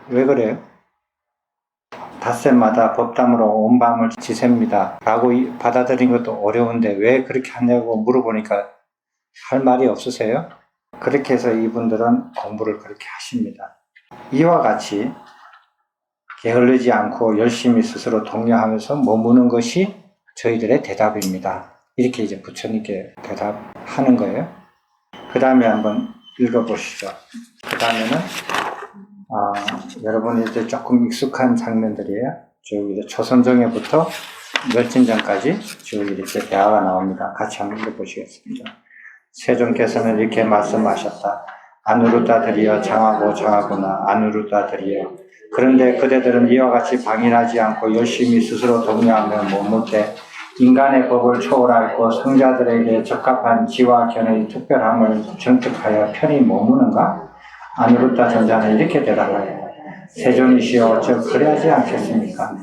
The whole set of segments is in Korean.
왜 그래요? 닷새마다 법담으로 온 밤을 지셉니다 라고 받아들인 것도 어려운데 왜 그렇게 하냐고 물어보니까 할 말이 없으세요? 그렇게 해서 이분들은 공부를 그렇게 하십니다. 이와 같이 게을르지 않고 열심히 스스로 독려하면서 머무는 것이 저희들의 대답입니다. 이렇게 이제 부처님께 대답하는 거예요. 그 다음에 한번 읽어보시죠. 그 다음에는 여러분이 이제 조금 익숙한 장면들이에요. 쭉 이제 초선정에부터 멸진전까지 쭉 이렇게 대화가 나옵니다. 같이 한번 읽어보시겠습니다. 세존께서는 이렇게 말씀하셨다. 아누루타들이여 장하고 장하구나. 아누루타들이여. 그런데 그대들은 이와 같이 방일하지 않고 열심히 스스로 독려하며 머물 때 인간의 법을 초월하고 성자들에게 적합한 지와 견의 특별함을 정득하여 편히 머무는가? 아누루타 전자는 이렇게 대답하였다. 세존이시여 어찌 그래야지 않겠습니까?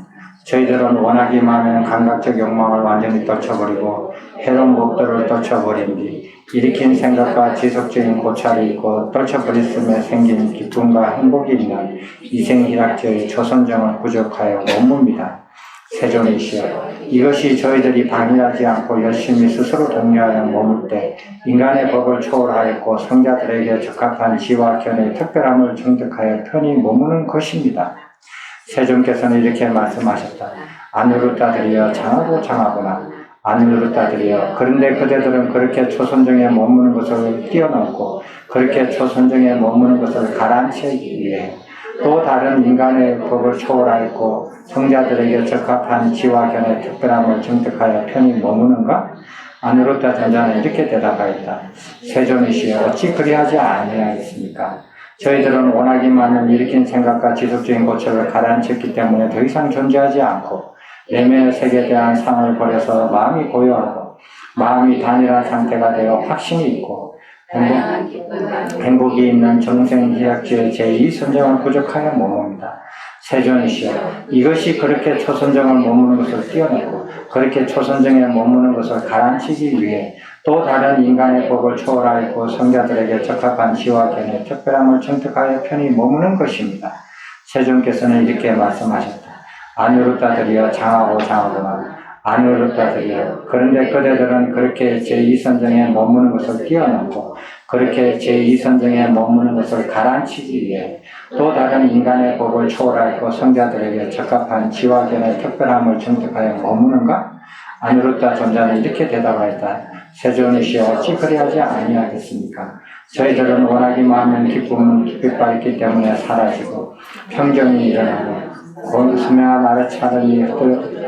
저희들은 원하기 많은 감각적 욕망을 완전히 떨쳐버리고 해로운 법들을 떨쳐버린 뒤 일으킨 생각과 지속적인 고찰이 있고 떨쳐버렸음에 생긴 기쁨과 행복이 있는 이생희락지의 초선정을 부족하여 머뭅니다. 세존이시여 이것이 저희들이 방해하지 않고 열심히 스스로 독려하여 머물 때 인간의 법을 초월하였고 성자들에게 적합한 지와 견의 특별함을 정득하여 편히 머무는 것입니다. 세존께서는 이렇게 말씀하셨다. 아누루타들이여 장하고 장하구나. 아누루타들이여 그런데 그대들은 그렇게 초선정에 머무는 것을 뛰어넘고 그렇게 초선정에 머무는 것을 가라앉히기 위해 또 다른 인간의 법을 초월하였고 성자들에게 적합한 지와 견의 특별함을 정득하여 편히 머무는가? 아누루타 전자는 이렇게 대답하였다. 세존이시여 어찌 그리하지 아니하겠습니까? 저희들은 원하기 많은 일으킨 생각과 지속적인 고찰을 가라앉혔기 때문에 더 이상 존재하지 않고 내면의 세계에 대한 상을 버려서 마음이 고요하고 마음이 단일한 상태가 되어 확신이 있고 행복이 있는 정생희락지의 제2선정을 부족하여 머뭅니다. 세존이시여 이것이 그렇게 초선정을 머무는 것을 뛰어넘고 그렇게 초선정에 머무는 것을 가라앉히기 위해 또 다른 인간의 법을 초월하였고 성자들에게 적합한 지와 견의 특별함을 정득하여 편히 머무는 것입니다. 세존께서는 이렇게 말씀하셨다. 아누루타들이여 장하고 장하구나. 아누루타들이여 그런데 그대들은 그렇게 제2선정에 머무는 것을 뛰어넘고 그렇게 제2선정에 머무는 것을 가라앉히기 위해 또 다른 인간의 법을 초월하였고 성자들에게 적합한 지와 견의 특별함을 정득하여 머무는가? 아누루타 전자는 이렇게 대답하였다. 세존이시여 어찌 그리하지 아니하겠습니까? 저희들은 원하기 많은 기쁨은 빛과 있기 때문에 사라지고 평정이 일어나고 수명한 아래차름이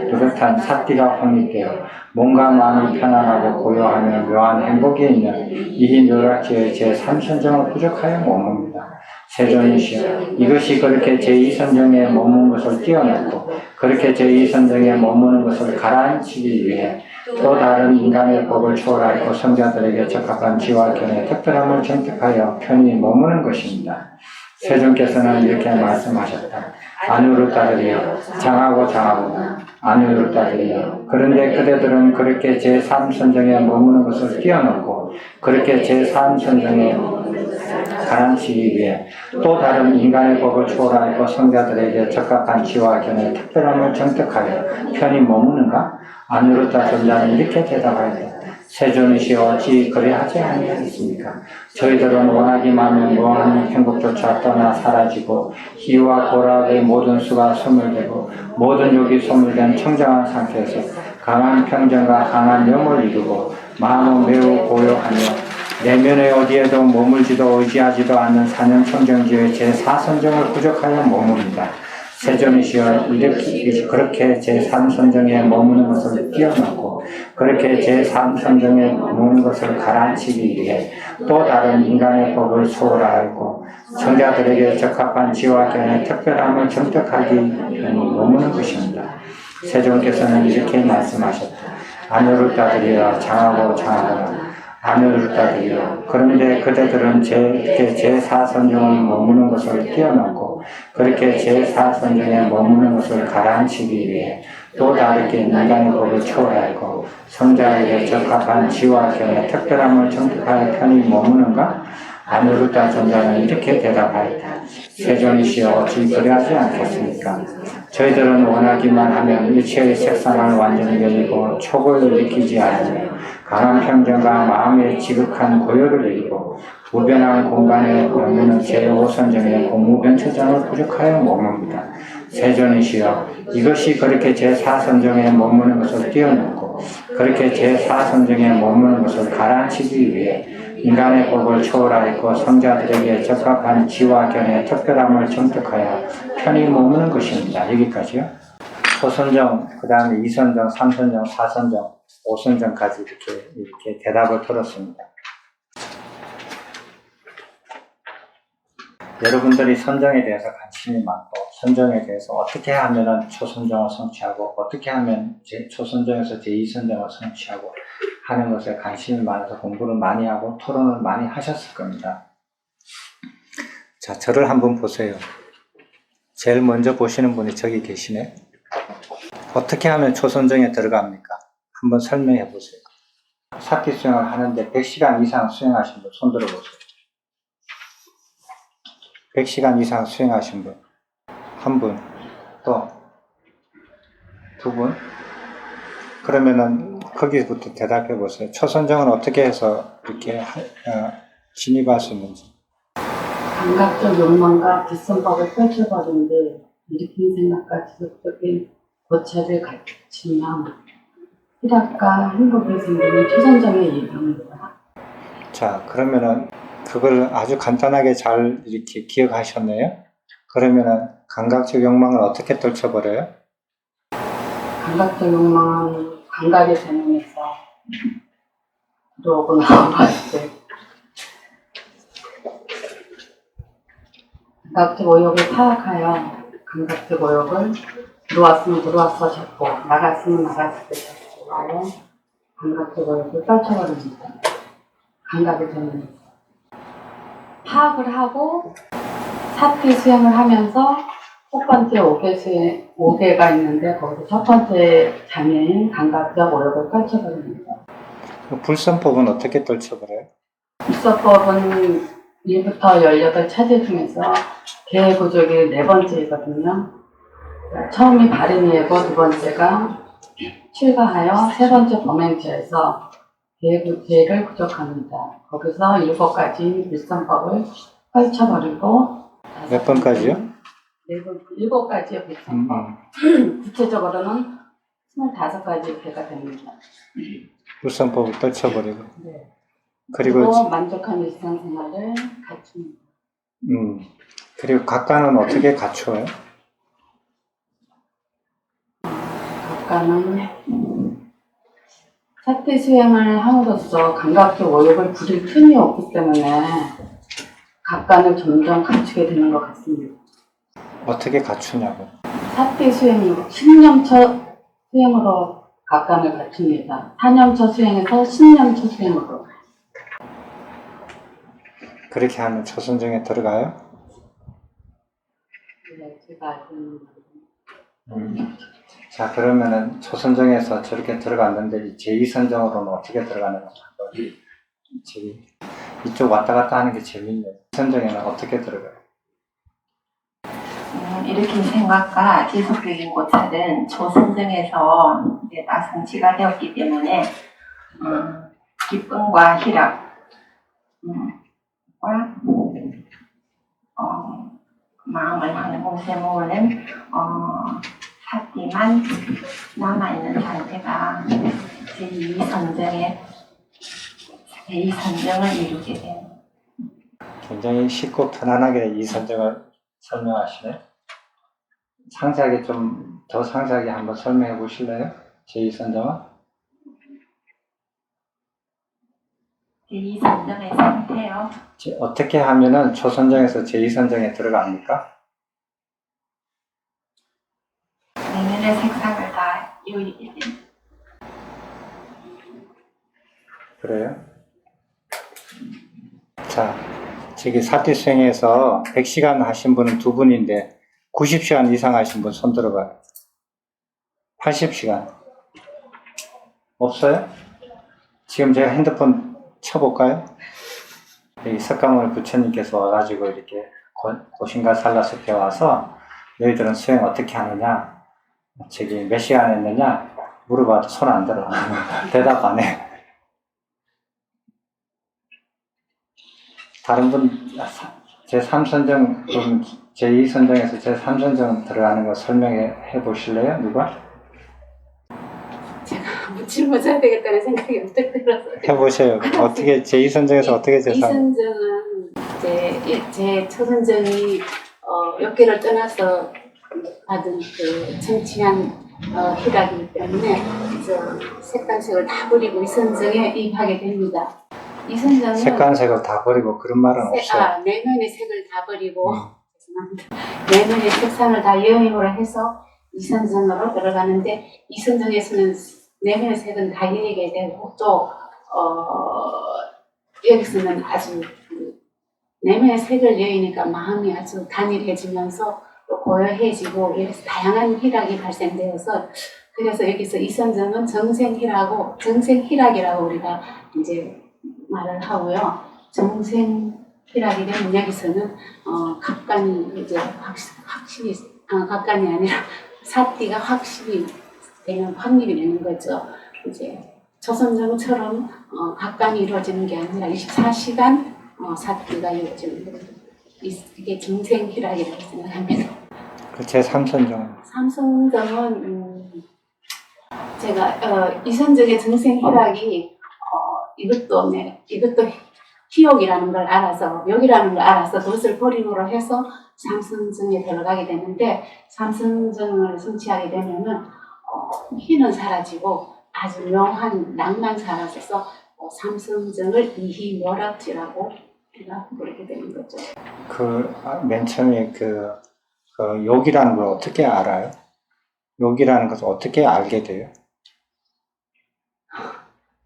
뚜렷한 삿띠가 확립되어 몸과 마음이 편안하고 고요하며 묘한 행복이 있는 이 묘락지의 제3선정을 부족하여 머뭅니다. 세존이시여 이것이 그렇게 제2선정에 머무는 것을 뛰어넘고 그렇게 제2선정에 머무는 것을 가라앉히기 위해 또 다른 인간의 법을 초월하고 성자들에게 적합한 지와 견의 특별함을 정득하여 편히 머무는 것입니다. 세존께서는 이렇게 말씀하셨다. 아누루타들이여 장하고 장하구나. 아누루타들이여 그런데 그대들은 그렇게 제3선정에 머무는 것을 뛰어넘고 그렇게 제3선정에 가라앉히기 위해 또 다른 인간의 법을 초월하고 성자들에게 적합한 지와 견의 특별함을 정득하여 편히 머무는가? 아누루타 전자는 이렇게 대답하였다. 세존이시여 어찌 그래하지 아니하겠습니까? 저희들은 원하기 많은 무한 행복조차 떠나 사라지고 희와 고락의 모든 수가 소멸되고 모든 욕이 소멸된 청정한 상태에서 강한 평정과 강한 염을 이루고 마음은 매우 고요하며 내면의 어디에도 머물지도 의지하지도 않는 사념청정지의 제4선정을 부족하여 머뭅니다. 세존이시여 이렇게 그렇게 제3선정에 머무는 것을 뛰어넘고 그렇게 제3선정에 머무는 것을 가라앉히기 위해 또 다른 인간의 법을 초월하고 성자들에게 적합한 지와 견의 특별함을 정득하기 위해 머무는 것입니다. 세존께서는 이렇게 말씀하셨다. 아누루타들이여 장하고 장하구나. 아누루타들이여 그런데 그대들은 제4선정을 머무는 것을 뛰어넘고 그렇게 제4선정에 머무는 것을 가라앉히기 위해 또 다르게 인간의 법을 초월하고 성자에게 적합한 지와 견의 특별함을 정득하여 편히 머무는가? 아누르타 존자는 이렇게 대답하였다. 세존이시여 어찌 그리하지 않겠습니까? 저희들은 원하기만 하면 일체의 색상을 완전히 열리고 촉을 일으키지 않으며 강한 평정과 마음의 지극한 고요를 이루고 무변한 공간에 머무는 제5선정의 공무변처장을 부족하여 머뭅니다. 세존이시여 이것이 그렇게 제4선정에 머무는 것을 뛰어넘고 그렇게 제4선정에 머무는 것을 가라앉히기 위해 인간의 법을 초월하였고 성자들에게 적합한 지와 견의 특별함을 정득하여 편히 머무는 것입니다. 여기까지요. 초선정, 그 다음에 2선정, 3선정, 4선정, 5선정까지 이렇게 대답을 들었습니다. 여러분들이 선정에 대해서 관심이 많고 선정에 대해서 어떻게 하면 초선정을 성취하고 어떻게 하면 초선정에서 제2선정을 성취하고 하는 것에 관심이 많아서 공부를 많이 하고 토론을 많이 하셨을 겁니다. 자, 저를 한번 보세요. 제일 먼저 보시는 분이 저기 계시네. 어떻게 하면 초선정에 들어갑니까? 한번 설명해 보세요. 사티 수행을 하는데 100시간 이상 수행하신 분 손 들어보세요. 100시간 이상 수행하신 분, 한 분, 또 두 분. 그러면은 거기부터 대답해 보세요. 초선정은 어떻게 해서 이렇게 진입할 수 있는지. 감각적 욕망과 뒷선박을 펼쳐버리는데 일으킨 생각과 지속적인 고찰을 갖추면 희락과 행복이 생기는 초선정의 예정입니다. 자, 그러면은 그걸 아주 간단하게 잘 이렇게 기억하셨네요. 그러면은 감각적 욕망을 어떻게 떨쳐버려요? 감각적 욕망은 감각의 대명에서 들어오고 나와봤을 때 감각적 오욕을 타락하여 감각적 오욕을 들어왔으면 들어왔어 잡고 나갔으면 나갔을 때 잡고 하여 감각적 오욕을 떨쳐버립니다. 감각의 대명에서 파악을 하고 사티 수행을 하면서 첫 번째 5개가 있는데 거기서 첫 번째 장애인 감각적 오욕을 떨쳐버립니다. 불선법은 어떻게 떨쳐버려요? 불서법은 1부터 18차제 중에서 개 구족이 4번째이거든요. 처음이 발인이고 두 번째가 출가하여 세 번째 범행처에서 개를 구족합니다. 거기서 7가지 불선법을 펼쳐버리고 몇 번까지요? 7가지의 불선법. 구체적으로는 25가지 개가 됩니다. 불선법을 떨쳐버리고. 네. 그리고 만족한 일상생활을 갖춥니다. 그리고 각가는 어떻게 갖추어요? 각가는 사티 수행을 함으로써 감각적 오욕을 부릴 틈이 없기 때문에 각간을 점점 갖추게 되는 것 같습니다. 어떻게 갖추냐고. 사티 수행으로 10년차 수행으로 각간을 갖춥니다. 4년차 수행에서 10년차 수행으로. 그렇게 하면 초선정에 들어가요? 네, 제가 알고 있는 자, 그러면은 초선정에서 저렇게 들어갔는데 제2선정으로는 어떻게 들어가는가? 이쪽 왔다 갔다 하는 게 재밌네요. 선정에는 어떻게 들어가요? 일으킨 생각과 지속적인 고찰은 초선정에서 이제 다 성취가 되었기 때문에 기쁨과 희락과 마음을 하는 곳에 모으는 사티만 남아있는 상태가 제2선정을 이루게 됩니다. 굉장히 쉽고 편안하게 이 선정을 설명하시네. 상세하게 좀 더 상세하게 한번 설명해 보실래요? 제2선정은? 제2선정의 상태요. 어떻게 하면은 초선정에서 제2선정에 들어갑니까? 내면의 색상을 다 이루게 됩니다. 그래요? 자, 저기 사티수행에서 100시간 하신 분은 두 분인데 90시간 이상 하신 분 손 들어봐요. 80시간 없어요? 지금 제가 핸드폰 쳐볼까요? 이 석가모니 부처님께서 와가지고 이렇게 고신과 살라숲에 와서 너희들은 수행 어떻게 하느냐, 저기 몇 시간 했느냐 물어봐도 손 안 들어. 대답 안 해. 다른 분 제3선정, 그럼 제2선정에서 제3선정 들어가는 거 설명해 보실래요? 누가? 제가 묻지못해야 되겠다는 생각이 문득 들어서 해보세요. 어떻게 제2선정에서 어떻게 제3? 이선정은 제 초선정이 몇 개를 떠나서 받은 그 정치한 희락이기 때문에 색간색을 다 버리고 이선정에 입하게 됩니다. 이선정은 색간색을 다 버리고 그런 말은 없어요. 내면의 색을 다 버리고 죄송합니다. 내면의 색상을 다 여행으로 해서 이선정으로 들어가는데 이선정에서는 내면의 색은 다 여의게 되고 또 여기서는 아주 내면의 색을 여의니까 마음이 아주 단일해지면서 또 고요해지고 이래서 다양한 희락이 발생되어서 그래서 여기서 이선정은 정생희락이라고 우리가 이제 말을 하고요. 정생희락이 되면 여기서는 갑간이 이제 확신이 갑간이 아니라 사띠가 확신이 되는 확립이 되는 거죠. 이제 조선정처럼 갑간이 이루어지는 게 아니라 24시간 사띠가 이루어지는 거죠. 이게 정생희락이라고 생각합니다. 그 제3선정은? 삼성정은 제가 이선정의 정생희락이 이것도 희욕이라는 걸 알아서 욕이라는 걸 알아서 그것을 버림으로 해서 삼성정에 들어가게 되는데 삼성정을 성취하게 되면은 희는 사라지고 아주 묘한 낭만 사라져서 삼성정을 이희묘락지라고 우리가 부르게 되는 거죠. 맨 처음에 그 욕이라는 걸 어떻게 알아요? 욕이라는 것을 어떻게 알게 돼요?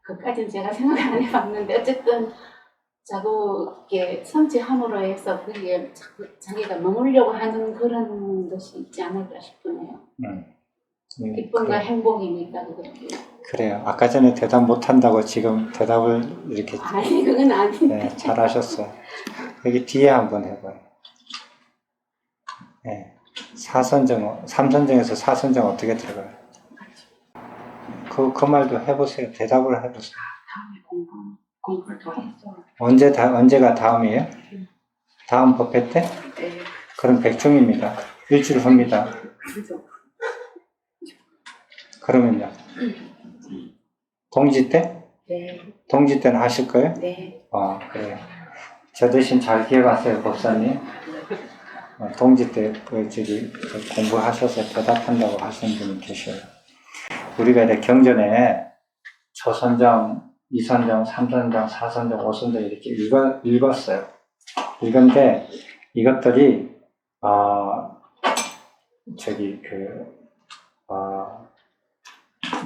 그까지는 제가 생각을 안 해봤는데 어쨌든 자꾸 이렇게 성취함으로 해서 그게 자기가 머물려고 하는 그런 것이 있지 않을까 싶으네요. 기쁨과 행복이니까 그렇게. 그래요. 아까 전에 대답 못한다고 지금 대답을 이렇게. 아니 그건 아닌데. 네, 잘하셨어요. 여기 뒤에 한번 해봐요. 네, 3선정에서 4선정 어떻게 들어가요? 그 말도 해보세요. 대답을 해보세요. 다음에 공부를 더 했죠. 언제가 다음이에요? 다음 법회 때? 네. 그럼 백중입니다. 일주일 후입니다. 그죠. 그러면요? 동지 때? 네. 동지 때는 하실 거예요? 네. 그래요. 저 대신 잘 기억하세요, 법사님. 동지 때 공부하셔서 대답한다고 하시는 분이 계셔요. 우리가 이제 경전에 초선정, 2선정, 3선정, 4선정, 5선정 이렇게 읽었어요. 읽은데 이것들이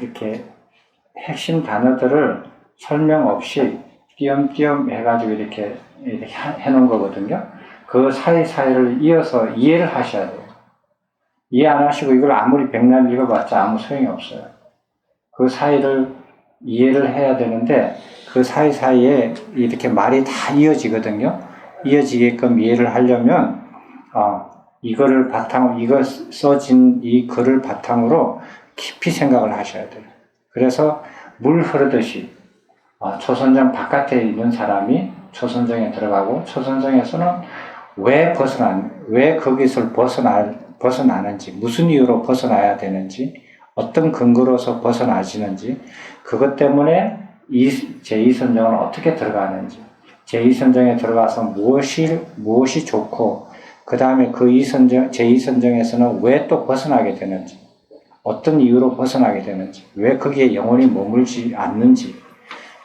이렇게 핵심 단어들을 설명 없이 띄엄띄엄 해가지고 이렇게 해놓은 거거든요. 그 사이사이를 이어서 이해를 하셔야 돼요. 이해 안 하시고 이걸 아무리 백날 읽어봤자 아무 소용이 없어요. 그 사이를 이해를 해야 되는데 그 사이사이에 이렇게 말이 다 이어지거든요. 이어지게끔 이해를 하려면 이거를 바탕으로, 이거 써진 이 글을 바탕으로 깊이 생각을 하셔야 돼요. 그래서 물 흐르듯이 초선정 바깥에 있는 사람이 초선정에 들어가고 초선정에서는 왜 거기서 벗어나는지, 무슨 이유로 벗어나야 되는지, 어떤 근거로서 벗어나지는지, 그것 때문에 제2선정은 어떻게 들어가는지, 제2선정에 들어가서 무엇이 좋고, 그 다음에 그 제2선정에서는 왜 또 벗어나게 되는지, 어떤 이유로 벗어나게 되는지, 왜 거기에 영원히 머물지 않는지,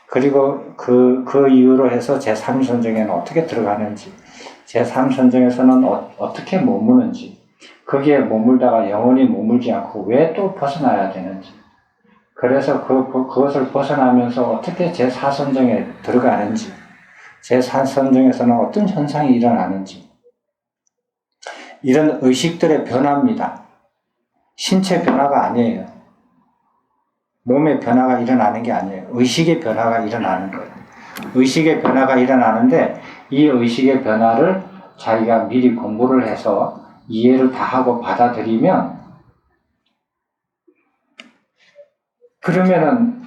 그리고 그 이유로 해서 제3선정에는 어떻게 들어가는지, 제3선정에서는 어떻게 머무는지, 거기에 머물다가 영원히 머물지 않고 왜 또 벗어나야 되는지, 그래서 그것을 벗어나면서 어떻게 제4선정에 들어가는지, 제4선정에서는 어떤 현상이 일어나는지, 이런 의식들의 변화입니다. 신체 변화가 아니에요. 몸의 변화가 일어나는 게 아니에요. 의식의 변화가 일어나는 거예요. 의식의 변화가 일어나는데 이 의식의 변화를 자기가 미리 공부를 해서 이해를 다 하고 받아들이면 그러면은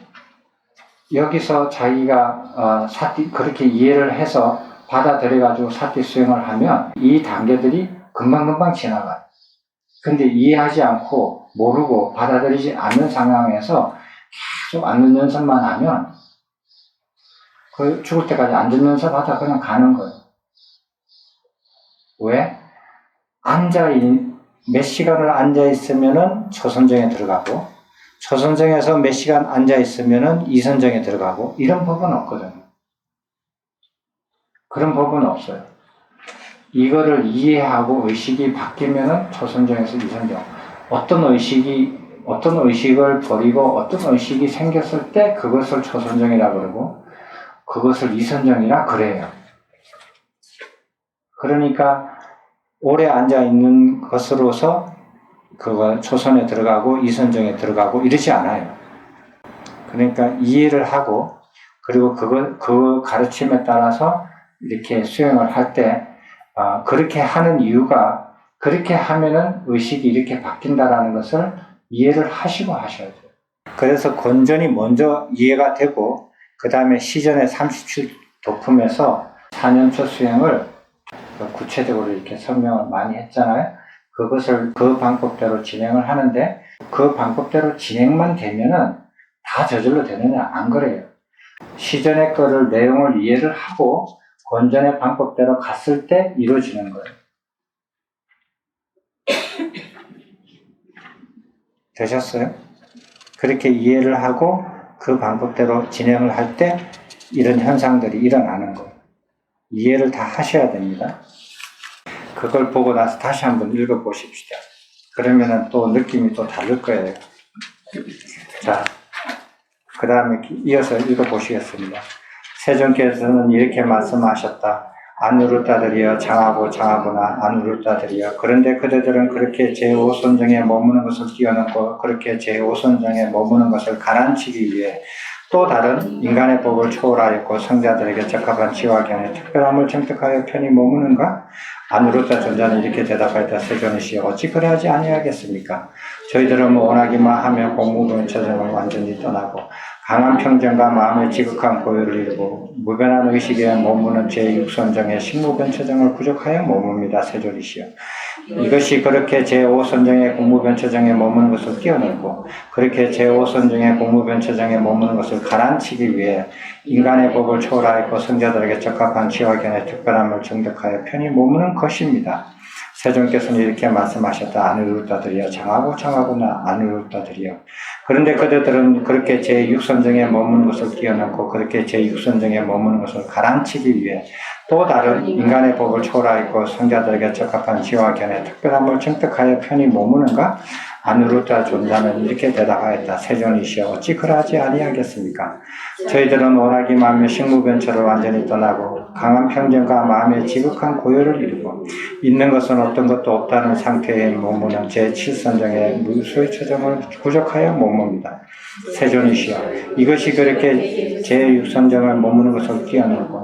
여기서 자기가 그렇게 이해를 해서 받아들여가지고 사티 수행을 하면 이 단계들이 금방금방 지나가요. 근데 이해하지 않고 모르고 받아들이지 않는 상황에서 계속 앉는 연습만 하면 그 죽을 때까지 앉는 연습하다 그냥 가는 거예요. 왜? 몇 시간을 앉아있으면은 초선정에 들어가고 초선정에서 몇 시간 앉아있으면은 이선정에 들어가고 이런 법은 없거든요. 그런 법은 없어요. 이거를 이해하고 의식이 바뀌면은 초선정에서 이선정. 어떤 의식을 버리고 어떤 의식이 생겼을 때 그것을 초선정이라 그러고 그것을 이선정이라 그래요. 그러니까 오래 앉아 있는 것으로서 그거 초선에 들어가고 이선정에 들어가고 이러지 않아요. 그러니까 이해를 하고 그리고 그 가르침에 따라서 이렇게 수행을 할 때 그렇게 하는 이유가 그렇게 하면은 의식이 이렇게 바뀐다라는 것을 이해를 하시고 하셔야 돼요. 그래서 건전이 먼저 이해가 되고 그 다음에 시전의 37도품에서 4년초 수행을 구체적으로 이렇게 설명을 많이 했잖아요. 그것을 그 방법대로 진행을 하는데 그 방법대로 진행만 되면은 다 저절로 되느냐? 안 그래요. 시전의 거를 내용을 이해를 하고 건전의 방법대로 갔을 때 이루어지는 거예요. 되셨어요? 그렇게 이해를 하고 그 방법대로 진행을 할 때 이런 현상들이 일어나는 거예요. 이해를 다 하셔야 됩니다. 그걸 보고 나서 다시 한번 읽어보십시다. 그러면은 또 느낌이 또 다를 거예요. 자, 그 다음에 이어서 읽어보시겠습니다. 세존께서는 이렇게 말씀하셨다. 안누르타들이여 장하고 장하구나 안누르타들이여. 그런데 그대들은 그렇게 제5선정에 머무는 것을 뛰어넘고 그렇게 제5선정에 머무는 것을 가라앉히기 위해 또 다른 인간의 법을 초월하였고 성자들에게 적합한 지와 견의 특별함을 정득하여 편히 머무는가? 안누르타 존자는 이렇게 대답하였다. 세존이시여 어찌 그래하지 아니하겠습니까? 저희들은 원하기만 하며 공무변처정을 완전히 떠나고 강한 평정과 마음의 지극한 고요를 이루고 무변한 의식에 머무는 제6선정의 식무변처정을 부족하여 머뭅니다. 세존이시여 이것이 그렇게 제5선정의 공무변처정에 머무는 것을 뛰어넘고 그렇게 제5선정의 공무변처정에 머무는 것을 가라앉히기 위해 인간의 법을 초월하였고 성자들에게 적합한 지와 견의 특별함을 정득하여 편히 머무는 것입니다. 세존께서는 이렇게 말씀하셨다. 안누르타들이여 장하고 장하구나 안누르타들이여. 그런데 그대들은 그렇게 제6선정에 머무는 것을 뛰어넘고 그렇게 제6선정에 머무는 것을 가라앉히기 위해 또 다른 인간의 법을 초월하였고 성자들에게 적합한 지와 견의 특별함을 정득하여 편히 머무는가? 안누르타 존자는 이렇게 대답하였다. 세존이시여 어찌 그러하지 아니하겠습니까? 저희들은 원하기만 하며 식무변처를 완전히 떠나고 강한 평정과 마음의 지극한 고요를 이루고 있는 것은 어떤 것도 없다는 상태에 머무는 제7선정의 무수의 처정을 부족하여 머뭅니다. 세존이시여 이것이 그렇게 제6선정을 머무는 것을 뛰어넘고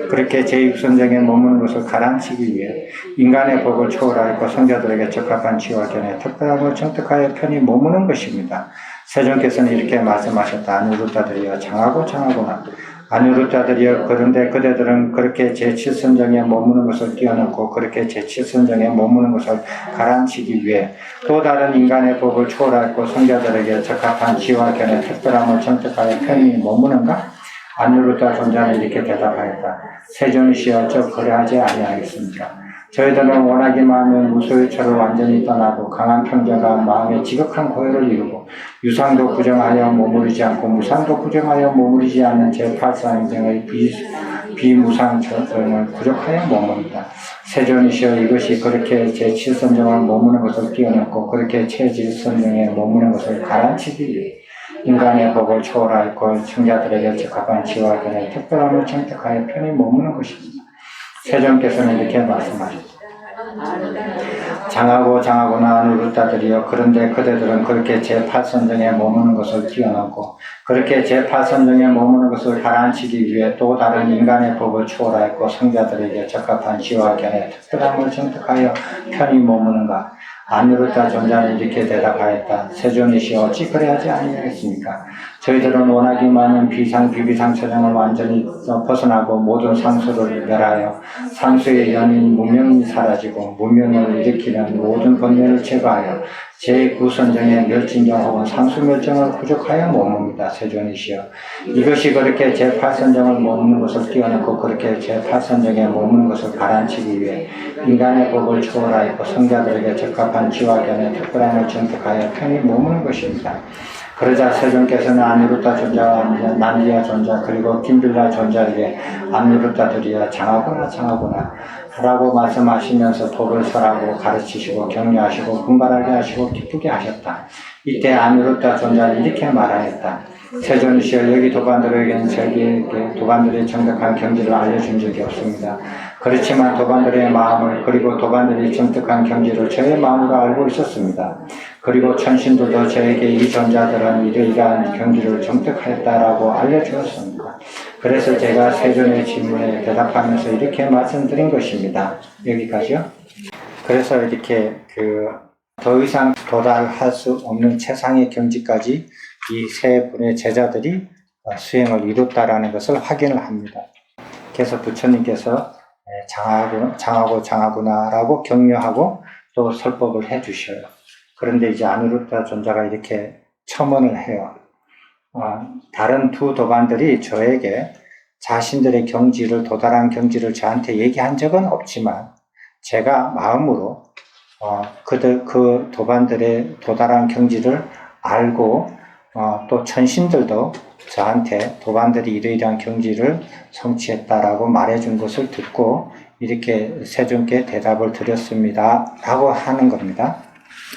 그렇게 제6선정에 머무는 것을 가라앉히기 위해 인간의 법을 초월하였고 성자들에게 적합한 지와 견의 특별함을 정득하여 편히 머무는 것입니다. 세존께서는 이렇게 말씀하셨다. 안누르타들이여 장하고 장하구나 안누르타들이여. 그런데 그대들은 그렇게 제7선정에 머무는 것을 뛰어넘고 그렇게 제7선정에 머무는 것을 가라앉히기 위해 또 다른 인간의 법을 초월하였고 성자들에게 적합한 지와 견의 특별함을 정득하여 편히 머무는가? 안누르타 존자는 이렇게 대답하였다. 세존이시여 저 그래하지 아니하겠습니까? 저희들은 원하기만 하면 무소의 처를 완전히 떠나고 강한 평정과 마음의 지극한 고요를 이루고 유상도 부정하여 머무르지 않고 무상도 부정하여 머무르지 않는 제8사행정의 비무상처를 부족하여 머뭅니다. 세존이시여 이것이 그렇게 제7선정을 머무는 것을 뛰어넘고 그렇게 제7선정에 머무는 것을 가라앉히기 위해 인간의 법을 초월하였고 성자들에게 적합한 지와 견의 특별함을 정득하여 편히 머무는 것입니다. 세존께서는 이렇게 말씀하셨다. 장하고 장하고나 누르다들이여 그런데 그대들은 그렇게 제8선정에 머무는 것을 뛰어넘고 그렇게 제8선정에 머무는 것을 가라앉히기 위해 또 다른 인간의 법을 초월하였고 성자들에게 적합한 지와 견해 특별함을 정득하여 편히 머무는가. 아누르타 존자는 이렇게 대답하였다. 세존이시여 어찌 그래야지 아니하겠습니까? 저희들은 워낙에 많은 비비상 처정을 완전히 벗어나고 모든 상수를 멸하여 상수의 연인 무명이 사라지고 무명을 일으키는 모든 번뇌를 제거하여 제9선정의 멸진경 혹은 상수멸정을 부족하여 머뭅니다. 세존이시여 이것이 그렇게 제8선정을 머무는 것을 뛰어넘고 그렇게 제8선정에 머무는 것을 가라앉히기 위해 인간의 법을 초월하였고 성자들에게 적합한 지와 견해 특별함을 정득하여 편히 머무는 것입니다. 그러자 세존께서는 아누르타 존자와 난디아 존자 그리고 김빌라 존자에게 아누르타들이여 장하구나 라고 말씀하시면서 법을 설하고 가르치시고 격려하시고 분발하게 하시고 기쁘게 하셨다. 이때 아누르타 존자는 이렇게 말하였다. 세존이시여 여기 도반들에게는 저에게 도반들의 정확한 경지를 알려준 적이 없습니다. 그렇지만 도반들의 마음을 그리고 도반들이 정확한 경지를 저의 마음으로 알고 있었습니다. 그리고 천신들도 저에게 이 존자들은 이러이러한 경지를 정득하였다라고 알려주었습니다. 그래서 제가 세존의 질문에 대답하면서 이렇게 말씀드린 것입니다. 여기까지요. 그래서 이렇게 더 이상 도달할 수 없는 최상의 경지까지 이 세 분의 제자들이 수행을 이뤘다라는 것을 확인을 합니다. 그래서 부처님께서 장하구나라고 격려하고 또 설법을 해주셔요. 그런데 이제 아누르타 존자가 이렇게 첨언을 해요. 다른 두 도반들이 저에게 자신들의 경지를 도달한 경지를 저한테 얘기한 적은 없지만 제가 마음으로 그 도반들의 도달한 경지를 알고 또 천신들도 저한테 도반들이 이러이러한 경지를 성취했다라고 말해준 것을 듣고 이렇게 세존께 대답을 드렸습니다 라고 하는 겁니다.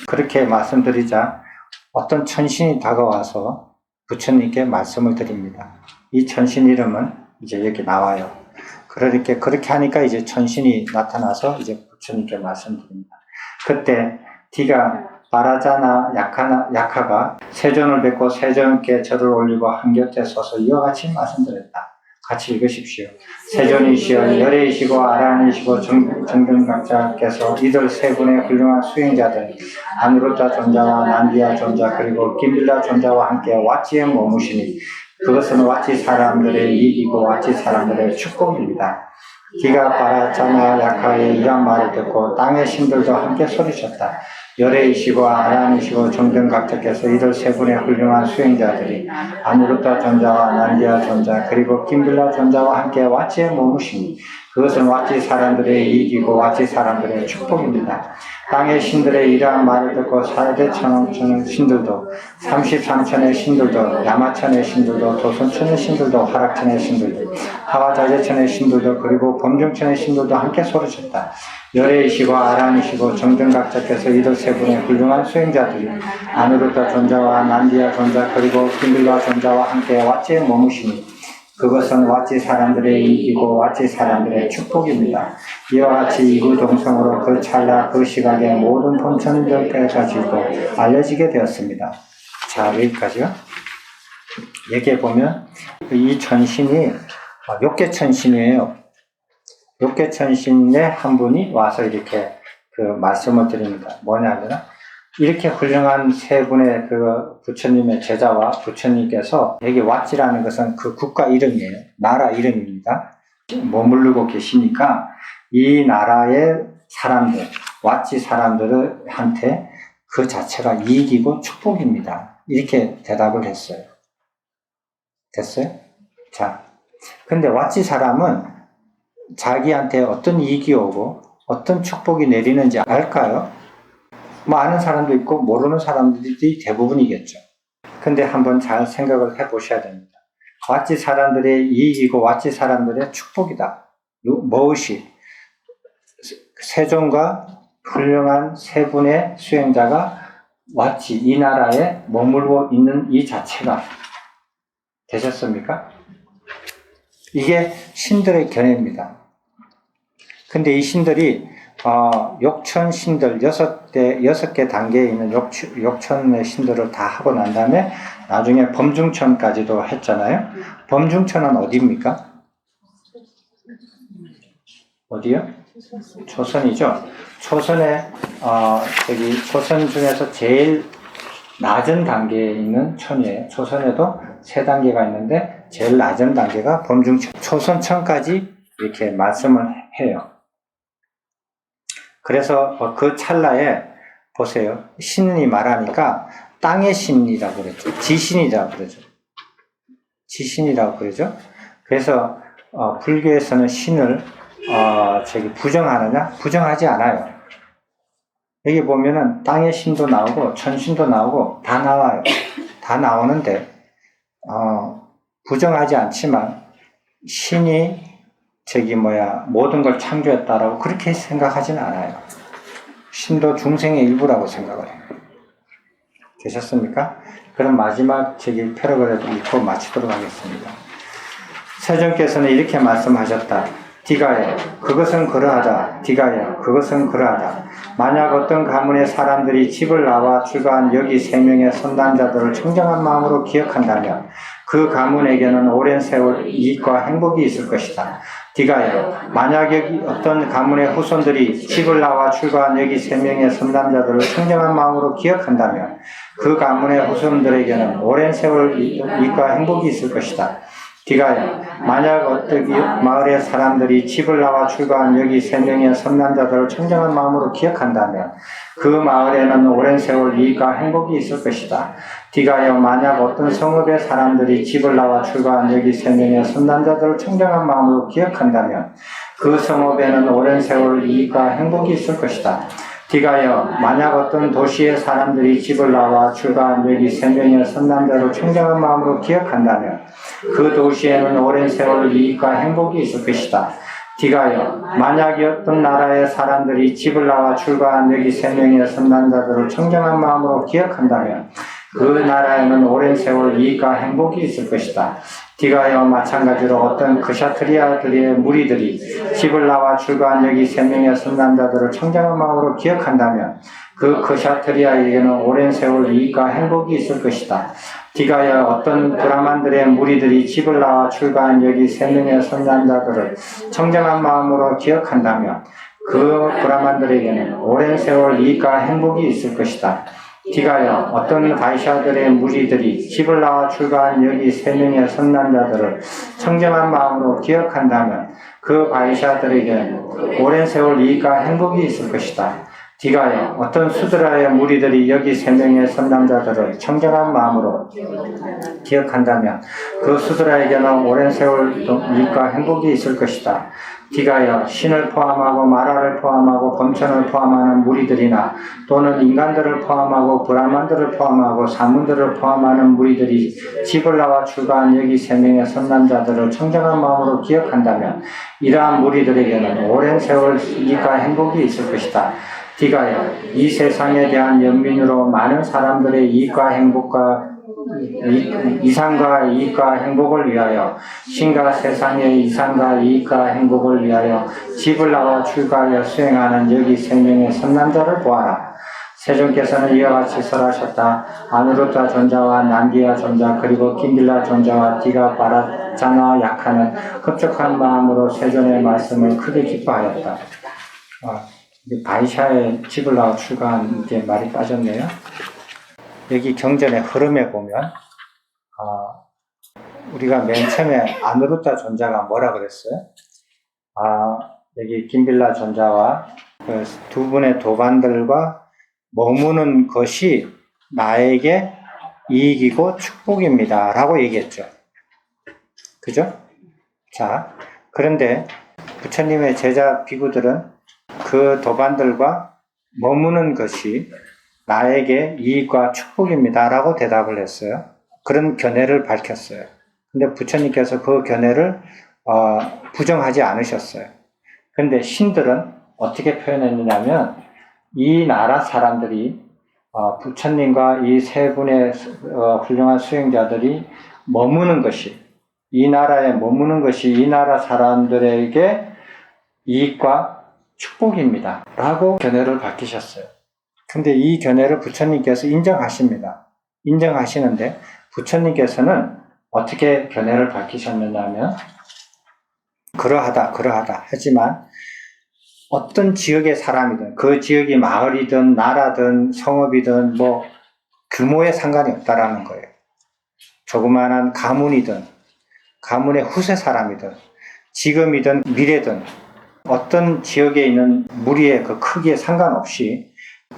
그렇게 말씀드리자 어떤 천신이 다가와서 부처님께 말씀을 드립니다. 이 천신 이름은 이제 여기 나와요. 그렇게 하니까 이제 천신이 나타나서 이제 부처님께 말씀드립니다. 그때 디가 바라자나 약하가 세존을 뵙고 세존께 절을 올리고 한곁에 서서 이와 같이 말씀드렸다. 같이 읽으십시오. 세존이시여 열애이시고 아라한이시고 정등각자께서 이들 세 분의 훌륭한 수행자들 아누르타 존자와 난디아 존자 그리고 김빌라 존자와 함께 왓지에 머무시니 그것은 왓지 사람들의 이익이고 왓지 사람들의 축복입니다. 디가 바라자나 약하의 이런 말을 듣고 땅의 신들도 함께 소리쳤다. 열애이시고 아라한이시고 정등각자께서 이들 세 분의 훌륭한 수행자들이 아누르타 존자와 난디아 존자 그리고 김빌라 존자와 함께 왓지에 머무시니 그것은 왓지 사람들의 이익이고 왓지 사람들의 축복입니다. 땅의 신들의 이러한 말을 듣고 사대천왕천의 신들도 33천의 신들도 야마천의 신들도 도선천의 신들도 화락천의 신들도 하와자재천의 신들도 그리고 범중천의 신들도 함께 소리쳤다. 열애이시고 아라한이시고 정등각자께서 이들 세 분의 훌륭한 수행자들이 아누르타 존자와 난디아 존자 그리고 김빌라 존자와 함께 왓지에 머무시니 그것은 왓지 사람들의 이익이고 왓지 사람들의 축복입니다. 이와 같이 이구동성으로 그 찰나 그 시각에 모든 본천들까지도 알려지게 되었습니다. 자, 여기까지요. 여기에 보면 이 천신이 욕계천신이에요. 욕계천신의 한 분이 와서 이렇게 말씀을 드립니다. 뭐냐면 이렇게 훌륭한 세 분의 부처님의 제자와 부처님께서 여기 왓지라는 것은 그 국가 이름이에요. 나라 이름입니다. 머무르고 계시니까 이 나라의 사람들, 왓지 사람들한테 그 자체가 이익이고 축복입니다. 이렇게 대답을 했어요. 됐어요? 자, 근데 왓지 사람은 자기한테 어떤 이익이 오고 어떤 축복이 내리는지 알까요? 뭐 아는 사람도 있고 모르는 사람들이 대부분이겠죠. 근데 한번 잘 생각을 해보셔야 됩니다. 왓지 사람들의 이익이고 왓지 사람들의 축복이다. 무엇이? 세존과 훌륭한 세 분의 수행자가 왓지 이 나라에 머물고 있는 이 자체가 되셨습니까? 이게 신들의 견해입니다. 근데 이 신들이 욕천 신들, 6개 단계에 있는 욕천의 신들을 다 하고 난 다음에 나중에 범중천까지도 했잖아요. 범중천은 어디입니까? 어디요? 초선이죠. 초선에, 초선 중에서 제일 낮은 단계에 있는 천이에요. 초선에도 3단계가 있는데, 제일 낮은 단계가 범중천, 초선천까지 이렇게 말씀을 해요. 그래서 그 찰나에 보세요. 신이 말하니까 땅의 신이라고 그랬죠. 지신이라고 그러죠. 지신이라고 그러죠. 그래서 불교에서는 신을 부정하느냐? 부정하지 않아요. 여기 보면은 땅의 신도 나오고 천신도 나오고 다 나와요. 다 나오는데 부정하지 않지만 신이 모든 걸 창조했다라고 그렇게 생각하지는 않아요. 신도 중생의 일부라고 생각을 해요. 되셨습니까? 그럼 마지막 패러그래프 읽고 마치도록 하겠습니다. 세존께서는 이렇게 말씀하셨다. 디가여, 그것은 그러하다. 디가여, 그것은 그러하다. 만약 어떤 가문의 사람들이 집을 나와 출가한 여기 3명의 선단자들을 청정한 마음으로 기억한다면 그 가문에게는 오랜 세월 이익과 행복이 있을 것이다. 디가여, 만약 여기 어떤 가문의 후손들이 집을 나와 출가한 여기 3명의 선단자들을 청정한 마음으로 기억한다면 그 가문의 후손들에게는 오랜 세월 이익과 행복이 있을 것이다. 디가여, 만약 어떤 마을의 사람들이 집을 나와 출가한 여기 3명의 선남자들을 청정한 마음으로 기억한다면 그 마을에는 오랜 세월 이익과 행복이 있을 것이다. 디가여, 만약 어떤 성읍의 사람들이 집을 나와 출가한 여기 3명의 선남자들을 청정한 마음으로 기억한다면 그 성읍에는 오랜 세월 이익과 행복이 있을 것이다. 디가여, 만약 어떤 도시의 사람들이 집을 나와 출가한 여기 3명의 선남자를 청정한 마음으로 기억한다면 그 도시에는 오랜 세월 이익과 행복이 있을 것이다. 디가여, 만약 어떤 나라의 사람들이 집을 나와 출가한 여기 3명의 선남자들을 청정한 마음으로 기억한다면 그 나라에는 오랜 세월 이익과 행복이 있을 것이다. 디가여, 마찬가지로 어떤 그샤트리아들의 무리들이 집을 나와 출가한 여기 3명의 선남자들을 청정한 마음으로 기억한다면 그 그샤트리아에게는 오랜 세월 이익과 행복이 있을 것이다. 디가여, 어떤 브라만들의 무리들이 집을 나와 출가한 여기 3명의 선남자들을 청정한 마음으로 기억한다면 그 브라만들에게는 오랜 세월 이익과 행복이 있을 것이다. 디가여, 어떤 바이샤들의 무리들이 집을 나와 출가한 여기 3명의 선남자들을 청정한 마음으로 기억한다면 그 바이샤들에게는 오랜 세월 이익과 행복이 있을 것이다. 디가여, 어떤 수드라의 무리들이 여기 3명의 선남자들을 청정한 마음으로 기억한다면 그 수드라에게는 오랜 세월 이익과 행복이 있을 것이다. 디가여, 신을 포함하고 마라를 포함하고 범천을 포함하는 무리들이나 또는 인간들을 포함하고 브라만들을 포함하고 사문들을 포함하는 무리들이 집을 나와 출가한 여기 3명의 선남자들을 청정한 마음으로 기억한다면 이러한 무리들에게는 오랜 세월 이익과 행복이 있을 것이다. 디가여, 이 세상에 대한 연민으로 많은 사람들의 이익과 행복과 이상과 이익과 행복을 위하여 신과 세상의 이상과 이익과 행복을 위하여 집을 나와 출가하여 수행하는 여기 3명의 선남자를 보아라. 세존께서는 이와 같이 설하셨다. 아누루타 존자와 난디아 존자 그리고 김빌라 존자와 디가 바라자나 약하는 흡족한 마음으로 세존의 말씀을 크게 기뻐하였다. 바이샤의 집을 나와 출가한 이제 말이 빠졌네요. 여기 경전의 흐름에 보면 우리가 맨 처음에 아누루타 존자가 뭐라 그랬어요? 여기 김빌라 존자와 그 두 분의 도반들과 머무는 것이 나에게 이익이고 축복입니다 라고 얘기했죠. 그죠? 자, 그런데 부처님의 제자 비구들은 그 도반들과 머무는 것이 나에게 이익과 축복입니다 라고 대답을 했어요. 그런 견해를 밝혔어요. 근데 부처님께서 그 견해를 부정하지 않으셨어요. 근데 신들은 어떻게 표현했느냐면 이 나라 사람들이 부처님과 이 세 분의 훌륭한 수행자들이 머무는 것이 이 나라에 머무는 것이 이 나라 사람들에게 이익과 축복입니다. 라고 견해를 밝히셨어요. 근데 이 견해를 부처님께서 인정하십니다. 인정하시는데 부처님께서는 어떻게 견해를 밝히셨느냐면 그러하다 하지만 어떤 지역의 사람이든 그 지역이 마을이든 나라든 성읍이든 뭐 규모에 상관이 없다라는 거예요. 조그마한 가문이든 가문의 후세 사람이든 지금이든 미래든 어떤 지역에 있는 무리의 그 크기에 상관없이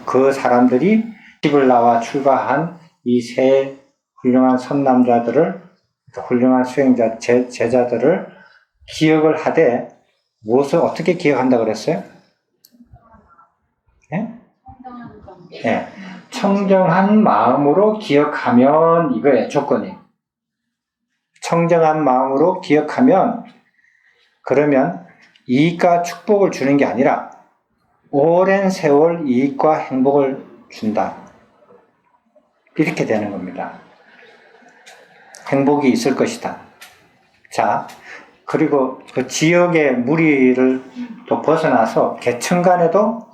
그 사람들이 집을 나와 출가한 이 세 훌륭한 선남자들을 훌륭한 수행자 제자들을 기억을 하되 무엇을 어떻게 기억한다 그랬어요? 예? 청정한 관계. 예. 청정한 마음으로 기억하면 이거예요, 조건이. 청정한 마음으로 기억하면 그러면 이익과 축복을 주는 게 아니라 오랜 세월 이익과 행복을 준다. 이렇게 되는 겁니다. 행복이 있을 것이다. 자, 그리고 그 지역의 무리를 또 벗어나서 계층 간에도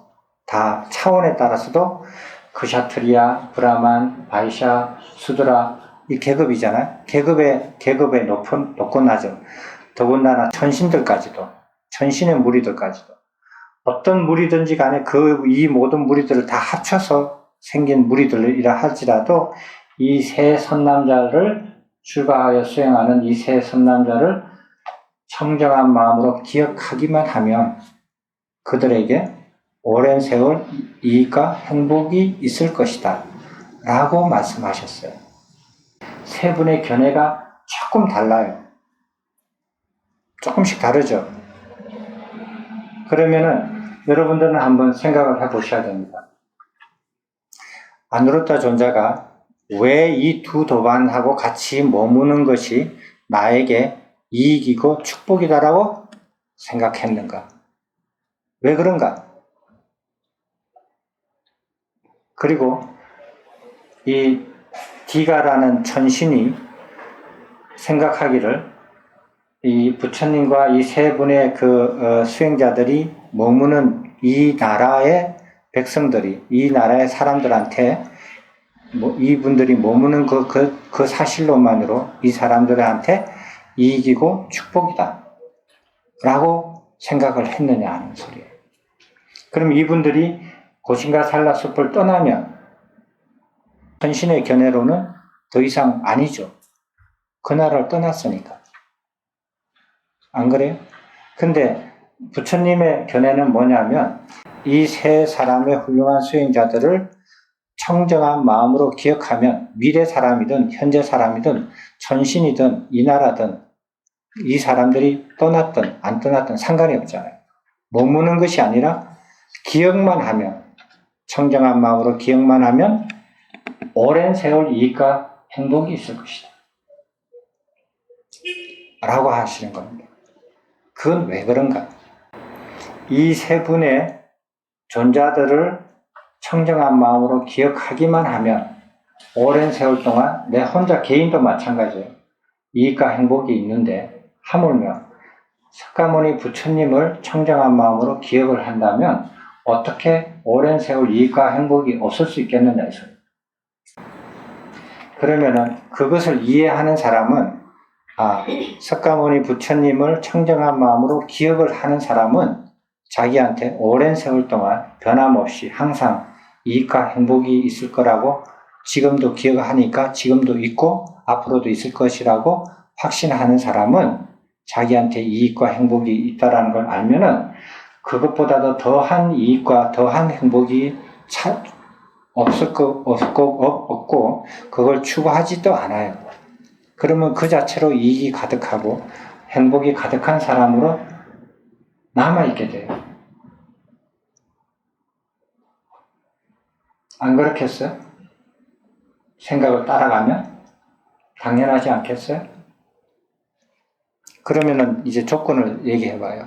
다 차원에 따라서도 크샤트리아, 브라만, 바이샤, 수드라 이 계급이잖아요. 계급의 높고 낮은 더군다나 천신들까지도 천신의 무리들까지도 어떤 무리든지 간에 이 모든 무리들을 다 합쳐서 생긴 무리들이라 할지라도 이 세 선남자를 출가하여 수행하는 이 세 선남자를 청정한 마음으로 기억하기만 하면 그들에게 오랜 세월 이익과 행복이 있을 것이다 라고 말씀하셨어요. 세 분의 견해가 조금 달라요. 조금씩 다르죠. 그러면은 여러분들은 한번 생각을 해보셔야 됩니다. 아누루타 존자가 왜 이 두 도반하고 같이 머무는 것이 나에게 이익이고 축복이다라고 생각했는가? 왜 그런가? 그리고 이 디가라는 천신이 생각하기를 이 부처님과 이 세 분의 수행자들이 머무는 이 나라의 백성들이, 이 나라의 사람들한테 이분들이 머무는 그 사실로만으로 이 사람들한테 이익이고 축복이다 라고 생각을 했느냐 하는 소리예요. 그럼 이분들이 고신과 산라숲을 떠나면 천신의 견해로는 더 이상 아니죠. 그 나라를 떠났으니까. 안 그래요? 근데 부처님의 견해는 뭐냐면 이 세 사람의 훌륭한 수행자들을 청정한 마음으로 기억하면 미래 사람이든 현재 사람이든 천신이든 이 나라든 이 사람들이 떠났든 안 떠났든 상관이 없잖아요. 머무는 것이 아니라 기억만 하면 청정한 마음으로 기억만 하면 오랜 세월 이익과 행복이 있을 것이다 라고 하시는 겁니다. 그건 왜 그런가? 이 세 분의 존자들을 청정한 마음으로 기억하기만 하면 오랜 세월 동안 내 혼자 개인도 마찬가지예요. 이익과 행복이 있는데 하물며 석가모니 부처님을 청정한 마음으로 기억을 한다면 어떻게 오랜 세월 이익과 행복이 없을 수 있겠느냐 이 소리. 그러면은 그것을 이해하는 사람은 석가모니 부처님을 청정한 마음으로 기억을 하는 사람은 자기한테 오랜 세월 동안 변함없이 항상 이익과 행복이 있을 거라고 지금도 기억하니까 지금도 있고 앞으로도 있을 것이라고 확신하는 사람은 자기한테 이익과 행복이 있다는 걸 알면은 그것보다도 더한 이익과 더한 행복이 없고 그걸 추구하지도 않아요. 그러면 그 자체로 이익이 가득하고 행복이 가득한 사람으로 남아있게 돼요. 안 그렇겠어요? 생각을 따라가면? 당연하지 않겠어요? 그러면은 이제 조건을 얘기해봐요.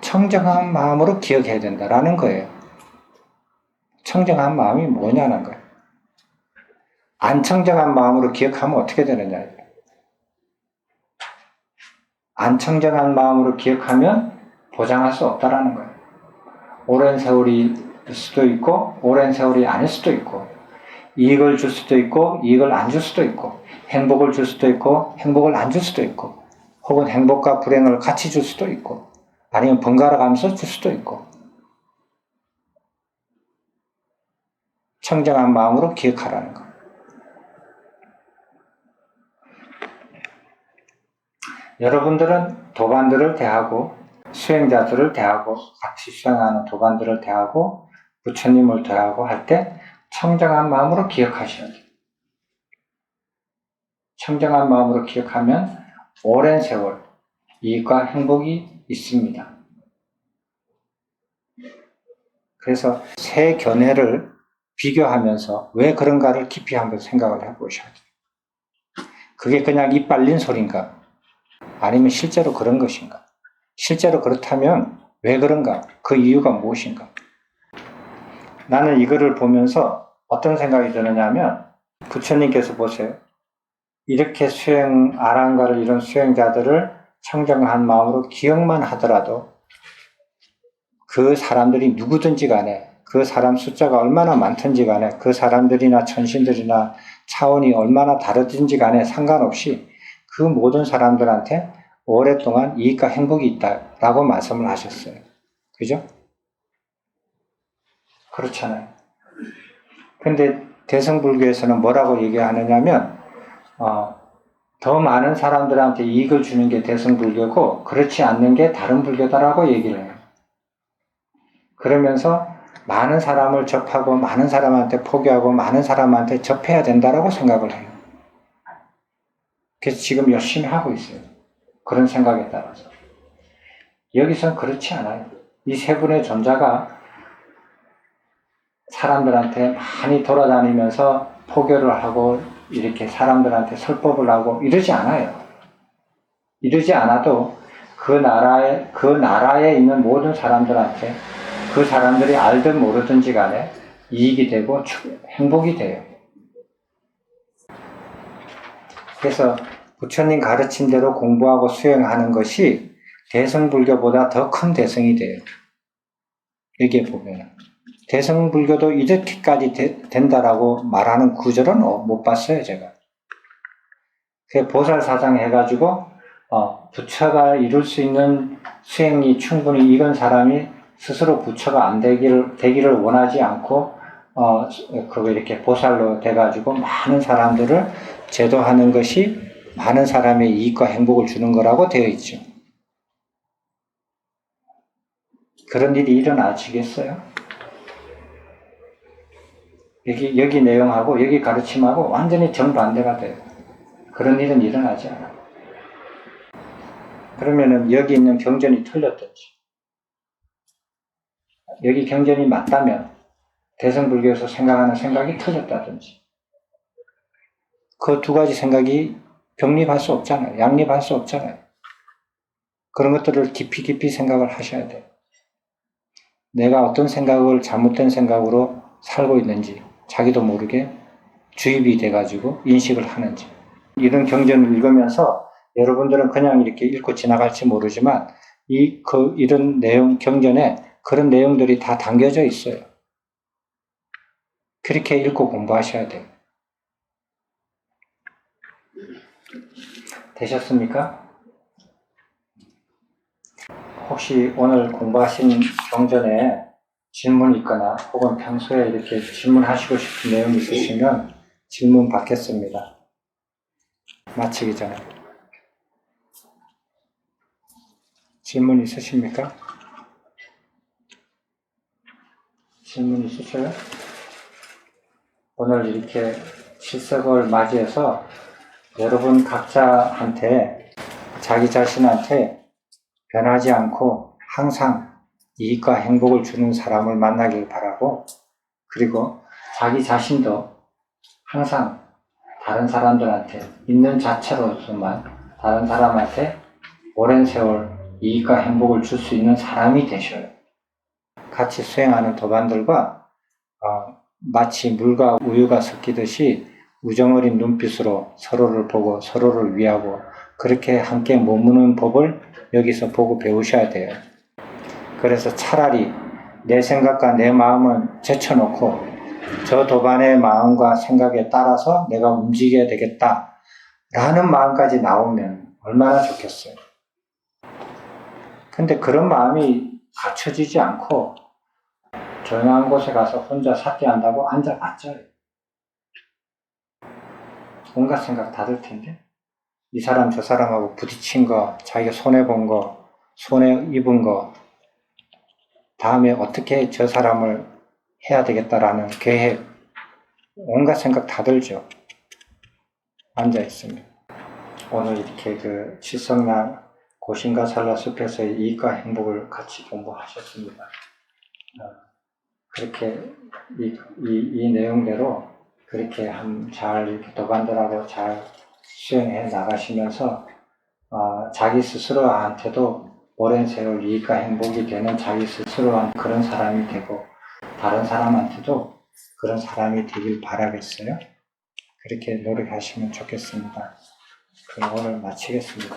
청정한 마음으로 기억해야 된다라는 거예요. 청정한 마음이 뭐냐는 거예요. 안 청정한 마음으로 기억하면 어떻게 되느냐. 안 청정한 마음으로 기억하면 보장할 수 없다라는 거예요. 오랜 세월이 수도 있고 오랜 세월이 아닐 수도 있고 이익을 줄 수도 있고 이익을 안 줄 수도 있고 행복을 줄 수도 있고 행복을 안 줄 수도 있고 혹은 행복과 불행을 같이 줄 수도 있고 아니면 번갈아 가면서 줄 수도 있고 청정한 마음으로 기억하라는 것. 여러분들은 도반들을 대하고 수행자들을 대하고 같이 수행하는 도반들을 대하고 부처님을 대하고 할 때 청정한 마음으로 기억하셔야 돼요. 청정한 마음으로 기억하면 오랜 세월 이익과 행복이 있습니다. 그래서 세 견해를 비교하면서 왜 그런가를 깊이 한번 생각을 해보셔야 돼요. 그게 그냥 입 빨린 소린가? 아니면 실제로 그런 것인가? 실제로 그렇다면 왜 그런가? 그 이유가 무엇인가? 나는 이거를 보면서 어떤 생각이 드느냐면 부처님께서 보세요. 이렇게 아랑가를 이룬 수행자들을 청정한 마음으로 기억만 하더라도 그 사람들이 누구든지 간에 그 사람 숫자가 얼마나 많든지 간에 그 사람들이나 천신들이나 차원이 얼마나 다르든지 간에 상관없이 그 모든 사람들한테 오랫동안 이익과 행복이 있다라고 말씀을 하셨어요. 그죠? 그렇잖아요. 근데 대승불교에서는 뭐라고 얘기하느냐면 더 많은 사람들한테 이익을 주는 게 대승불교고 그렇지 않는 게 다른 불교다라고 얘기를 해요. 그러면서 많은 사람을 접하고 많은 사람한테 포기하고 많은 사람한테 접해야 된다라고 생각을 해요. 그래서 지금 열심히 하고 있어요. 그런 생각에 따라서. 여기선 그렇지 않아요. 이 세 분의 존자가 사람들한테 많이 돌아다니면서 포교를 하고 이렇게 사람들한테 설법을 하고 이러지 않아요. 이러지 않아도 그 나라에 있는 모든 사람들한테 그 사람들이 알든 모르든지 간에 이익이 되고 행복이 돼요. 그래서 부처님 가르친 대로 공부하고 수행하는 것이 대승불교보다 더 큰 대승이 돼요. 여기에 보면 대승불교도 이렇게까지 된다라고 말하는 구절은 못 봤어요, 제가. 보살사장 해가지고 부처가 이룰 수 있는 수행이 충분히 익은 사람이 스스로 부처가 안 되기를 원하지 않고 그거 이렇게 보살로 돼가지고 많은 사람들을 제도하는 것이 많은 사람의 이익과 행복을 주는 거라고 되어 있죠. 그런 일이 일어나시겠어요? 여기 내용하고 여기 가르침하고 완전히 정반대가 돼요. 그런 일은 일어나지 않아요. 그러면은 여기 있는 경전이 틀렸든지 여기 경전이 맞다면 대승불교에서 생각하는 생각이 틀렸다든지 그 두 가지 생각이 병립할 수 없잖아요. 양립할 수 없잖아요. 그런 것들을 깊이 생각을 하셔야 돼요. 내가 어떤 생각을 잘못된 생각으로 살고 있는지 자기도 모르게 주입이 돼가지고 인식을 하는지 이런 경전을 읽으면서 여러분들은 그냥 이렇게 읽고 지나갈지 모르지만 이런 내용 경전에 그런 내용들이 다 담겨져 있어요. 그렇게 읽고 공부하셔야 돼요. 되셨습니까? 혹시 오늘 공부하신 경전에 질문이 있거나 혹은 평소에 이렇게 질문하시고 싶은 내용이 있으시면 질문 받겠습니다. 마치기 전에. 질문 있으십니까? 질문 있으세요? 오늘 이렇게 실석을 맞이해서 여러분 각자한테 자기 자신한테 변하지 않고 항상 이익과 행복을 주는 사람을 만나길 바라고 그리고 자기 자신도 항상 다른 사람들한테 있는 자체로서만 다른 사람한테 오랜 세월 이익과 행복을 줄 수 있는 사람이 되셔요. 같이 수행하는 도반들과 마치 물과 우유가 섞이듯이 우정어린 눈빛으로 서로를 보고 서로를 위하고 그렇게 함께 머무는 법을 여기서 보고 배우셔야 돼요. 그래서 차라리 내 생각과 내 마음은 제쳐놓고 저 도반의 마음과 생각에 따라서 내가 움직여야 되겠다 라는 마음까지 나오면 얼마나 좋겠어요. 근데 그런 마음이 갖춰지지 않고 조용한 곳에 가서 혼자 삭개한다고 앉아봤자 온갖 생각 다 들 텐데 이 사람 저 사람하고 부딪힌 거, 자기가 손해본 거, 손해 입은 거, 다음에 어떻게 저 사람을 해야 되겠다라는 계획, 온갖 생각 다 들죠. 앉아있으면. 오늘 이렇게 그 칠성날 고신과 산라숲에서의 이익과 행복을 같이 공부하셨습니다. 그렇게 이 내용대로 그렇게 잘 이렇게 도반들하고 잘 수행해 나가시면서 자기 스스로한테도 오랜 세월 이익과 행복이 되는 자기 스스로한 그런 사람이 되고 다른 사람한테도 그런 사람이 되길 바라겠어요. 그렇게 노력하시면 좋겠습니다. 그럼 오늘 마치겠습니다.